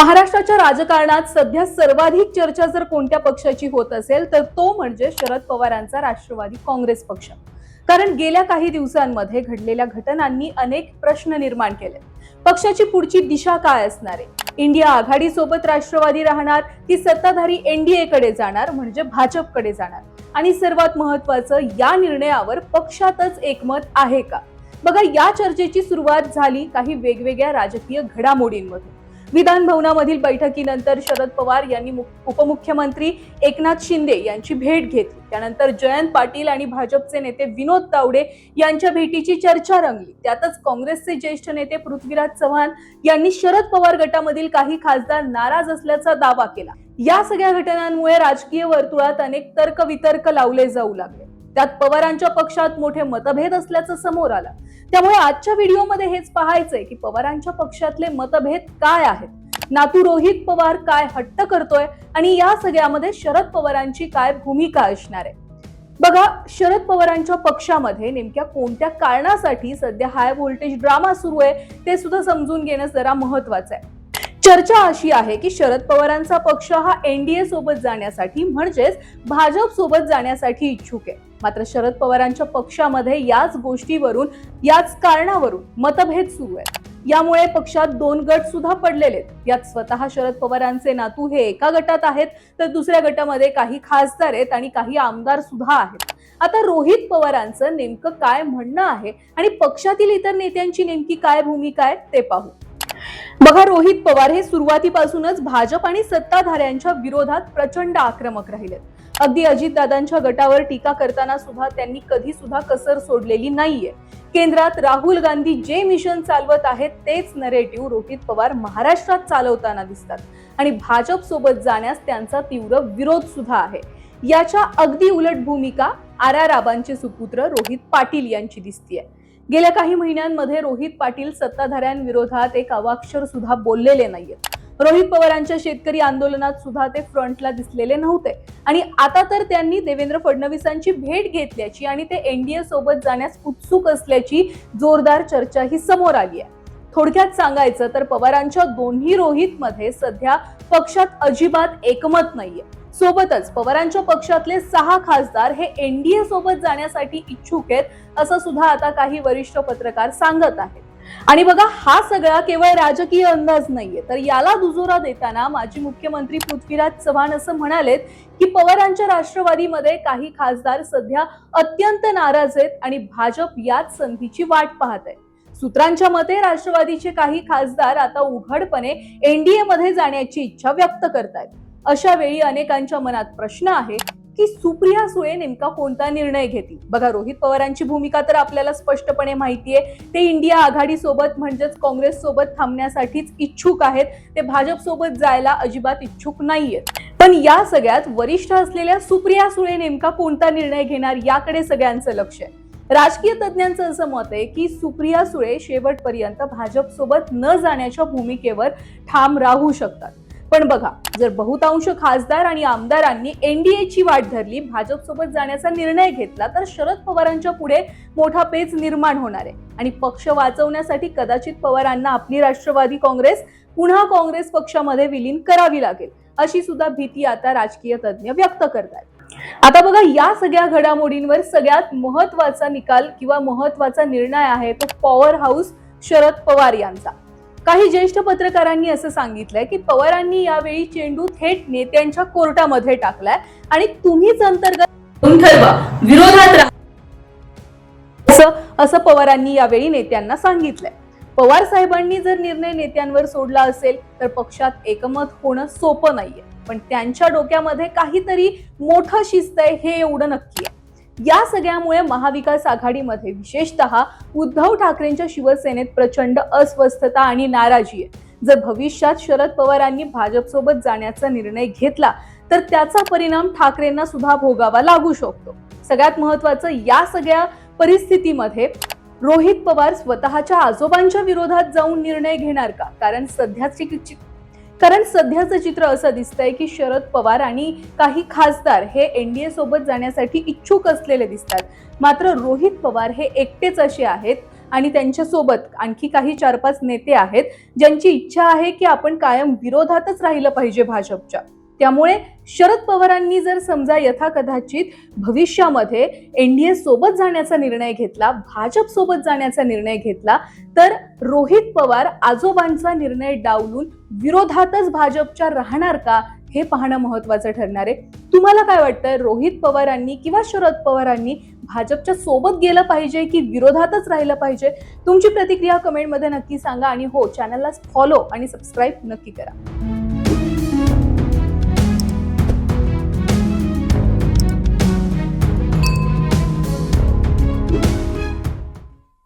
महाराष्ट्राच्या राजकारणात सध्या सर्वाधिक चर्चा जर कोणत्या पक्षाची होत असेल तर तो म्हणजे शरद पवारांचा राष्ट्रवादी काँग्रेस पक्ष. कारण गेल्या काही दिवसांमध्ये घडलेल्या घटनांनी अनेक प्रश्न निर्माण केले. पक्षाची पुढची दिशा काय असणार आहे? इंडिया आघाडी सोबत राष्ट्रवादी राहणार की सत्ताधारी एनडीए कडे जाणार म्हणजे भाजपकडे जाणार? आणि सर्वात महत्त्वाचं, या निर्णयावर पक्षातच एकमत आहे का? बघा, या चर्चेची सुरुवात झाली काही वेगवेगळ्या राजकीय घडामोडींमधून. विधान भवनामधील बैठकीनंतर शरद पवार यांनी उपमुख्यमंत्री एकनाथ शिंदे यांची भेट घेतली. त्यानंतर जयंत पाटील आणि भाजपचे नेते विनोद तावडे यांच्या भेटीची चर्चा रंगली. त्यातच काँग्रेसचे ज्येष्ठ नेते पृथ्वीराज चव्हाण यांनी शरद पवार गटामधील काही खासदार नाराज असल्याचा दावा केला. या सगळ्या घटनांमुळे राजकीय वर्तुळात अनेक तर्कवितर्क लावले जाऊ लागले. त्यात पवारांच्या पक्षात मोठे मतभेद असल्याचं समोर आलं. त्यामुळे आजच्या व्हिडिओमध्ये हेच पाहायचंय की पवारांच्या पक्षातले मतभेद काय आहेत, नातू रोहित पवार काय हट्ट करतोय आणि या सगळ्यामध्ये शरद पवारांची काय भूमिका असणार आहे. बघा, शरद पवारांच्या पक्षामध्ये नेमक्या कोणत्या कारणासाठी सध्या हाय व्होल्टेज ड्रामा सुरू आहे ते सुद्धा समजून घेणं जरा महत्वाचं आहे. चर्चा अशी आहे की शरद पवारांचा पक्ष हा एनडीए सोबत जाण्यासाठी म्हणजेच भाजप सोबत जाण्यासाठी इच्छुक आहे. मात्र शरद पवारांच्या पक्षामध्ये याच गोष्टीवरून, याच कारणावरून मतभेद सुरू आहे. यामुळे पक्षात दोन गट सुद्धा पडलेले आहेत. यात स्वतः शरद पवारांचे नातू हे एका गटात आहेत तर दुसऱ्या गटामध्ये काही खासदार आहेत आणि काही आमदार सुद्धा आहेत. आता रोहित पवारांचं नेमकं काय म्हणणं आहे आणि पक्षातील इतर नेत्यांची नेमकी काय भूमिका आहे ते पाहू. बघा, रोहित पवार हे सुरुवातीपासूनच भाजप आणि सत्ताधाऱ्यांच्या विरोधात प्रचंड आक्रमक राहिलेत. अगदी अजितदादांच्या गटावर टीका करताना सुद्धा त्यांनी कधी सुद्धा कसर सोडलेली नाहीये. केंद्रात राहुल गांधी जे मिशन चालवत आहेत तेच नरेटिव्ह रोहित पवार महाराष्ट्रात चालवताना दिसतात आणि भाजप सोबत जाण्यास त्यांचा तीव्र विरोध सुद्धा आहे. याच्या अगदी उलट भूमिका आबांचे सुपुत्र रोहित पाटील यांची दिसतीये. गेल्या काही महिन्यांमध्ये रोहित पाटील सत्ताधाऱ्यांविरोधात एक अवाक्षर सुद्धा बोललेले नाहीयेत. रोहित पवारांच्या शेतकरी आंदोलनात सुद्धा ते फ्रंटला दिसलेले नव्हते आणि आता तर त्यांनी देवेंद्र फडणवीसांची भेट घेतल्याची आणि ते एनडीए सोबत जाण्यास उत्सुक असल्याची जोरदार चर्चा ही समोर आली आहे. थोडक्यात सांगायचं तर पवारांच्या दोन्ही रोहित मध्ये सध्या पक्षात अजिबात एकमत नाहीये. सोबतच पवारांच्या पक्षातले 6 खासदार हे एनडीए सोबत जाण्यासाठी इच्छुक आहेत असं सुद्धा आता काही वरिष्ठ पत्रकार सांगत आहेत. आणि बघा, हा सगळा केवळ राजकीय अंदाज नाहीये, तर याला दुजोरा देताना माजी मुख्यमंत्री पृथ्वीराज चव्हाण असं म्हणालेत की पवारांच्या राष्ट्रवादीमध्ये काही खासदार सध्या अत्यंत नाराज आहेत आणि भाजप याच संधीची वाट पाहत आहे. सूत्रांच्या मते राष्ट्रवादीचे काही खासदार आता उघडपणे एनडीए मध्ये जाण्याची इच्छा व्यक्त करतायत. अशा वेळी अनेकांच्या मनात प्रश्न आहे की सुप्रिया सुळे नेमका कोणता निर्णय घेतील. बघा, रोहित पवारांची भूमिका तर आपल्याला स्पष्टपणे माहितीये. ते इंडिया आघाडी सोबत म्हणजेच काँग्रेस सोबत थांबण्यासाठीच इच्छुक आहेत. ते भाजप सोबत जायला अजिबात इच्छुक नाहीयेत. पण या सगळ्यात वरिष्ठ असलेल्या सुप्रिया सुळे नेमका कोणता निर्णय घेणार याकडे सगळ्यांचं लक्ष आहे. राजकीय तज्ञांचं असं मत आहे की सुप्रिया सुळे शेवटपर्यंत भाजप सोबत न जाण्याच्या भूमिकेवर ठाम राहू शकतात. पण बघा, जर बहुतांश खासदार आणि आमदारांनी एनडीएची वाट धरली, भाजप सोबत जाण्याचा निर्णय घेतला तर शरद पवारांच्या पुढे मोठा पेच निर्माण होणार आहे आणि पक्ष वाचवण्यासाठी कदाचित पवारांना आपली राष्ट्रवादी काँग्रेस पुन्हा काँग्रेस पक्षामध्ये विलीन करावी लागेल अशी सुद्धा भीती आता राजकीय तज्ञ व्यक्त करतात. आता बघा, या सगळ्या घडामोडींवर सगळ्यात महत्वाचा निकाल किंवा महत्वाचा निर्णय आहे तो पॉवर हाऊस शरद पवार यांचा. काही ज्येष्ठ पत्रकारांनी असं सांगितलंय की पवारांनी यावेळी चेंडू थेट नेत्यांच्या कोर्टामध्ये टाकलाय आणि तुम्हीच अंतर्गत ठरवा, विरोधात राहा असं पवारांनी यावेळी नेत्यांना सांगितलंय. पवार साहेबांनी जर निर्णय नेत्यांवर सोडला असेल तर पक्षात एकमत होणं सोपं नाहीये, पण त्यांच्या डोक्यामध्ये काहीतरी मोठं शिस्त आहे हे एवढं नक्की आहे. या सगळ्यामुळे महाविकास आघाडीमध्ये विशेषतः उद्धव ठाकरेंच्या शिवसेनेत प्रचंड अस्वस्थता आणि नाराजी आहे. जर भविष्यात शरद पवारांनी भाजप सोबत जाण्याचा निर्णय घेतला तर त्याचा परिणाम ठाकरेंना सुद्धा भोगावा लागू शकतो. सगळ्यात महत्वाचं, या सगळ्या परिस्थितीमध्ये रोहित पवार स्वतःच्या आजोबांच्या विरोधात जाऊन निर्णय घेणार का? कारण सध्याचं चित्र असं दिसतंय की शरद पवार आणि काही खासदार हे एनडीए सोबत जाण्यासाठी इच्छुक असलेले दिसतात. मात्र रोहित पवार हे एकटेच असे आहेत आणि त्यांच्यासोबत आणखी काही 4-5 नेते आहेत ज्यांची इच्छा आहे की आपण कायम विरोधातच राहिलं पाहिजे भाजपच्या. त्यामुळे शरद पवारांनी जर समजा यथाकदाचित भविष्यामध्ये एनडीए सोबत जाण्याचा निर्णय घेतला, भाजप सोबत जाण्याचा निर्णय घेतला, तर रोहित पवार आजोबांचा निर्णय डावलून विरोधातच भाजपच्या राहणार का, हे पाहणं महत्वाचं ठरणार आहे. तुम्हाला काय वाटतं, रोहित पवारांनी किंवा शरद पवारांनी भाजपच्या सोबत गेलं पाहिजे की विरोधातच राहिलं पाहिजे? तुमची प्रतिक्रिया कमेंटमध्ये नक्की सांगा आणि हो, चॅनलला फॉलो आणि सबस्क्राईब नक्की करा.